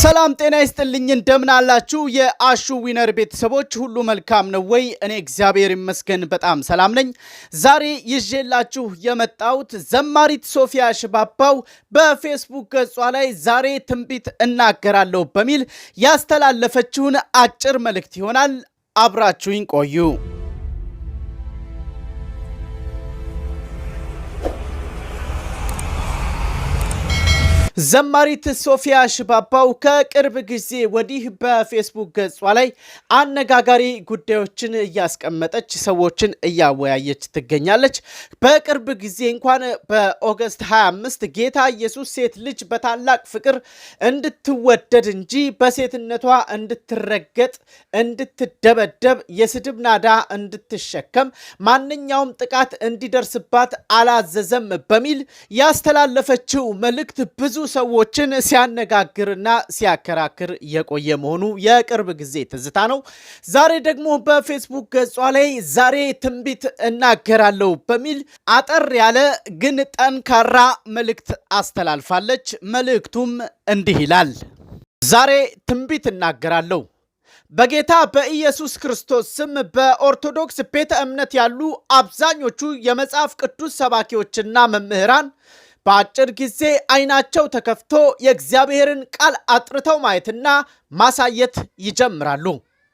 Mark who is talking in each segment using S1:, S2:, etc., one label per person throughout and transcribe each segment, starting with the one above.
S1: ሰላም ጤና ይስጥልኝ እንደምን አላችሁ የአሹ ዊነር ቤተሰቦች ሁሉ መልካም ነው ወይ? እኔ እግዚአብሔር ይመስገን በጣም ሰላም ነኝ። ዛሬ ይዤላችሁ የመጣሁት ዘማሪት ሶፊያ ሽባባው በፌስቡክ ገጿ ላይ ዛሬ ትንቢት እናገራለሁ በሚል ያስተላለፈችውን አጭር መልዕክት ይሆናል። አብራችሁኝ ቆዩ። ዘማሪት ሶፊያ ሽባባው ከቅርብ ጊዜ ወዲህ በፌስቡክ ገጿ ላይ አነጋጋሪ ጉዳዮችን እያስቀመጠች ሰዎችን እያወያየች ትገኛለች። በቅርብ ጊዜ እንኳን በኦገስት 25 ጌታ ኢየሱስ ሴት ልጅ በታላቅ ፍቅር እንድትወደድ እንጂ በሴትነቷ እንድትረገጥ፣ እንድትደበደብ፣ የስድብ ናዳ እንድትሸከም፣ ማንኛውም ጥቃት እንዲደርስባት አላዘዘም በሚል ያስተላለፈችው መልእክት ብዙ ሰዎችን ሲያነጋግርና ሲያከራክር የቆየ መሆኑ የቅርብ ጊዜ ትዝታ ነው። ዛሬ ደግሞ በፌስቡክ ገጿ ላይ ዛሬ ትንቢት እናገራለሁ በሚል አጠር ያለ ግን ጠንካራ መልእክት አስተላልፋለች። መልእክቱም እንዲህ ይላል። ዛሬ ትንቢት እናገራለሁ። በጌታ በኢየሱስ ክርስቶስ ስም በኦርቶዶክስ ቤተ እምነት ያሉ አብዛኞቹ የመጽሐፍ ቅዱስ ሰባኪዎችና መምህራን በአጭር ጊዜ አይናቸው ተከፍቶ የእግዚአብሔርን ቃል አጥርተው ማየትና ማሳየት ይጀምራሉ።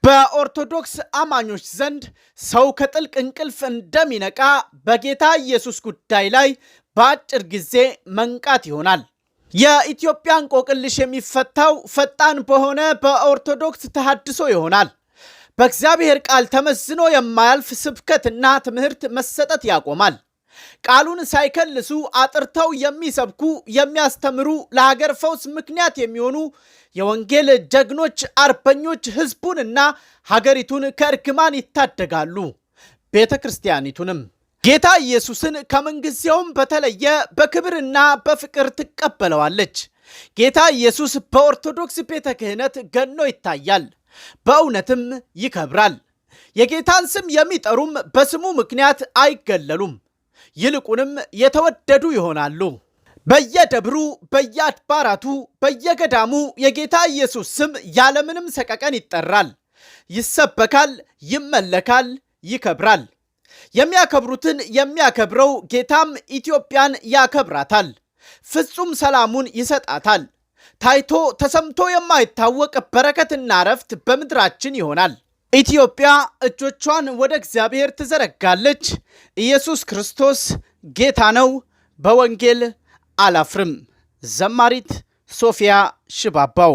S1: በኦርቶዶክስ አማኞች ዘንድ ሰው ከጥልቅ እንቅልፍ እንደሚነቃ በጌታ ኢየሱስ ጉዳይ ላይ በአጭር ጊዜ መንቃት ይሆናል። የኢትዬጵያ እንቆቅልሽ የሚፈታው ፈጣን በሆነ በኦርቶዶክስ ተሐድሶ ይሆናል። በእግዚአብሔር ቃል ተመዝኖ የማያልፍ ስብከትና ትምህርት መሰጠት ያቆማል። ቃሉን ሳይከልሱ አጥርተው የሚሰብኩ የሚያስተምሩ ለሀገር ፈውስ ምክንያት የሚሆኑ የወንጌል ጀግኖች አርበኞች ሕዝቡንና ሀገሪቱን ከእርግማን ይታደጋሉ፣ ቤተ ክርስቲያኒቱንም። ጌታ ኢየሱስን ከምንጊዜውም በተለየ በክብርና በፍቅር ትቀበለዋለች። ጌታ ኢየሱስ በኦርቶዶክስ ቤተ ክህነት ገኖ ይታያል፣ በእውነትም ይከብራል። የጌታን ስም የሚጠሩም በስሙ ምክንያት አይገለሉም፣ ይልቁንም የተወደዱ ይሆናሉ። በየደብሩ በየአድባራቱ በየገዳሙ የጌታ ኢየሱስ ስም ያለምንም ሰቀቀን ይጠራል፣ ይሰበካል፣ ይመለካል፣ ይከብራል። የሚያከብሩትን የሚያከብረው ጌታም ኢትዮጵያን ያከብራታል፣ ፍጹም ሰላሙን ይሰጣታል። ታይቶ ተሰምቶ የማይታወቅ በረከትና ረፍት በምድራችን ይሆናል። ኢትዮጵያ እጆቿን ወደ እግዚአብሔር ትዘረጋለች። ኢየሱስ ክርስቶስ ጌታ ነው። በወንጌል አላፍርም። ዘማሪት ሶፊያ ሽባባው